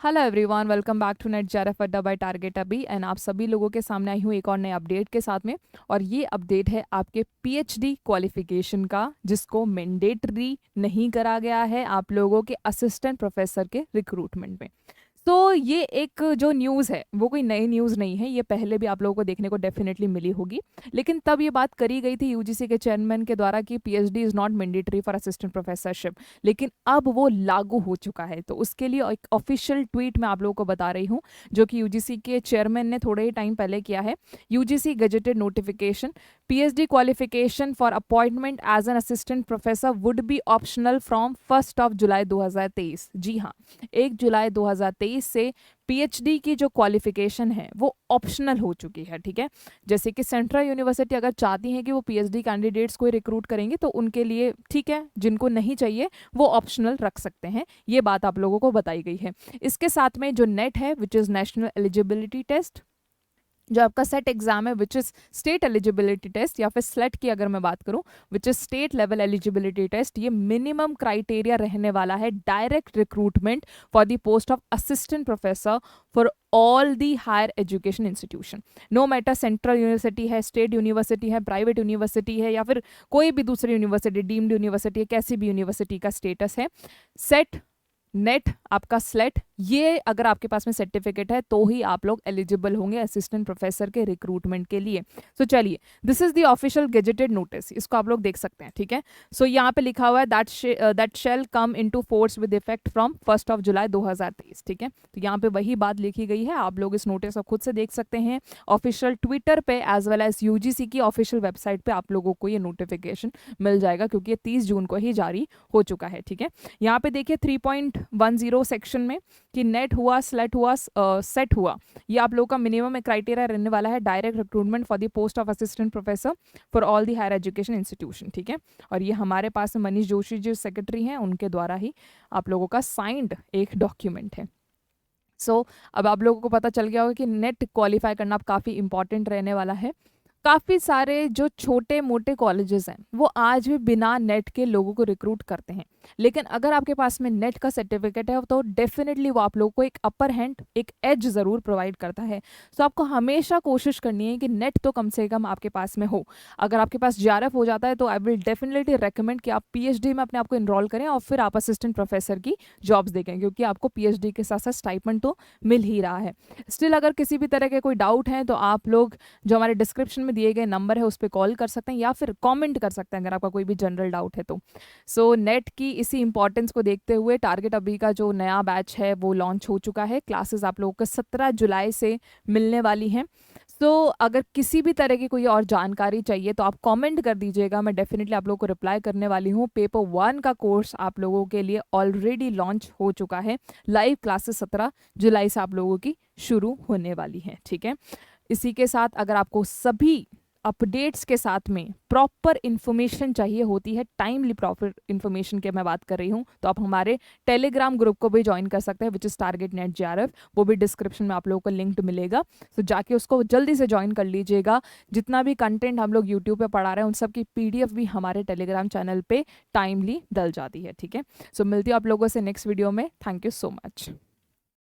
Hello everyone, welcome back to NET JRF Adda by target अभी। And आप सभी लोगों के सामने आई हूँ एक और नए अपडेट के साथ में। और ये अपडेट है आपके पीएचडी क्वालिफिकेशन का, जिसको मैंडेटरी नहीं करा गया है आप लोगों के असिस्टेंट प्रोफेसर के रिक्रूटमेंट में। तो ये एक जो न्यूज़ है वो कोई नई न्यूज़ नहीं है, ये पहले भी आप लोगों को देखने को डेफिनेटली मिली होगी। लेकिन तब ये बात करी गई थी यूजीसी के चेयरमैन के द्वारा कि PhD is not mandatory for assistant professorship. लेकिन अब वो लागू हो चुका है, तो उसके लिए एक ऑफिशियल ट्वीट मैं आप लोगों को बता रही हूँ, जो कि यूजीसी के चेयरमैन ने थोड़े ही टाइम पहले किया है। UGC gazetted notification, PhD qualification for appointment as an assistant professor would be optional from 1 July 2023। जी हाँ, 1 जुलाई 2023 से पीएचडी की जो क्वालिफिकेशन है वो ऑप्शनल हो चुकी है। ठीक है, जैसे कि सेंट्रल यूनिवर्सिटी अगर चाहती हैं कि वो पीएचडी कैंडिडेट्स को रिक्रूट करेंगे तो उनके लिए ठीक है, जिनको नहीं चाहिए वो ऑप्शनल रख सकते हैं। ये बात आप लोगों को बताई गई है। इसके साथ में जो नेट है, which is national eligibility test, जो आपका सेट एग्जाम है, which is state eligibility test, या फिर स्लेट की अगर मैं बात करूं, which is state level eligibility test, ये मिनिमम क्राइटेरिया रहने वाला है direct recruitment for the post of assistant professor for all the higher education institution. No matter central university है, स्टेट यूनिवर्सिटी है, प्राइवेट यूनिवर्सिटी है, या फिर कोई भी दूसरी यूनिवर्सिटी, डीम्ड यूनिवर्सिटी है, कैसी भी यूनिवर्सिटी का स्टेटस है, सेट नेट आपका स्लेट, ये अगर आपके पास में सर्टिफिकेट है तो ही आप लोग एलिजिबल होंगे असिस्टेंट प्रोफेसर के रिक्रूटमेंट के लिए। सो चलिए, this is the official gazetted notice, इसको आप लोग देख सकते हैं। ठीक है, सो यहाँ पे लिखा हुआ है that shall come into force with effect from 1 July 2023। ठीक है, तो यहाँ पे वही बात लिखी गई है, आप लोग इस नोटिस को खुद से देख सकते हैं ऑफिशियल ट्विटर पे एज वेल एज यूजीसी की ऑफिशियल वेबसाइट पे आप लोगों को ये नोटिफिकेशन मिल जाएगा, क्योंकि ये 30 जून को ही जारी हो चुका है। ठीक है, यहाँ पे देखिए 3.10 सेक्शन में कि नेट हुआ, स्लेट हुआ, सेट हुआ, ये आप लोगों का मिनिमम क्राइटेरिया रहने वाला है direct recruitment for the post of assistant professor for all the higher education institution. ठीक है, और ये हमारे पास में मनीष जोशी जो सेक्रेटरी हैं उनके द्वारा ही आप लोगों का साइंड एक डॉक्यूमेंट है। अब आप लोगों को पता चल गया होगा कि नेट क्वालिफाई करना अब काफ़ी इंपॉर्टेंट रहने वाला है। काफ़ी सारे जो छोटे मोटे कॉलेजेस हैं वो आज भी बिना नेट के लोगों को रिक्रूट करते हैं, लेकिन अगर आपके पास में नेट का सर्टिफिकेट है तो डेफिनेटली वो आप लोगों को एक अपर हैंड, एक एज ज़रूर प्रोवाइड करता है। सो आपको हमेशा कोशिश करनी है कि नेट तो कम से कम आपके पास में हो। अगर आपके पास जेआरएफ हो जाता है तो आई विल डेफिनेटली रेकमेंड कि आप पीएचडी में अपने आप को इनरोल करें और फिर आप असिस्टेंट प्रोफेसर की जॉब्स देखें, क्योंकि आपको पीएचडी के साथ साथ स्टाइपेंड तो मिल ही रहा है। स्टिल अगर किसी भी तरह के कोई डाउट है तो आप लोग जो हमारे डिस्क्रिप्शन में दिए गए नंबर है उस पर कॉल कर सकते हैं या फिर कमेंट कर सकते हैं अगर आपका कोई भी जनरल डाउट है तो। सो नेट की इसी इंपॉर्टेंस को देखते हुए टारगेट अभी का जो नया बैच है वो लॉन्च हो चुका है। क्लासेस आप लोगों को 17 जुलाई से मिलने वाली हैं। सो अगर किसी भी तरह की कोई और जानकारी चाहिए तो आप कमेंट कर दीजिएगा, मैं डेफिनेटली आप लोगों को रिप्लाई करने वाली हूँ। पेपर 1 का कोर्स आप लोगों के लिए ऑलरेडी लॉन्च हो चुका है। लाइव क्लासेस 17 जुलाई से आप लोगों की शुरू होने वाली हैं। ठीक है, इसी के साथ अगर आपको सभी अपडेट्स के साथ में प्रॉपर इन्फॉर्मेशन चाहिए होती है, टाइमली प्रॉपर इन्फॉर्मेशन की मैं बात कर रही हूँ, तो आप हमारे टेलीग्राम ग्रुप को भी ज्वाइन कर सकते हैं, which is target net JRF. वो भी डिस्क्रिप्शन में आप लोगों को लिंक मिलेगा, तो जाके उसको जल्दी से ज्वाइन कर लीजिएगा। जितना भी कंटेंट हम लोग यूट्यूब पे पढ़ा रहे हैं उन सब की पीडीएफ भी हमारे टेलीग्राम चैनल पे टाइमली डल जाती है। ठीक है, सो मिलती हूँ आप लोगों से नेक्स्ट वीडियो में। Thank you so much.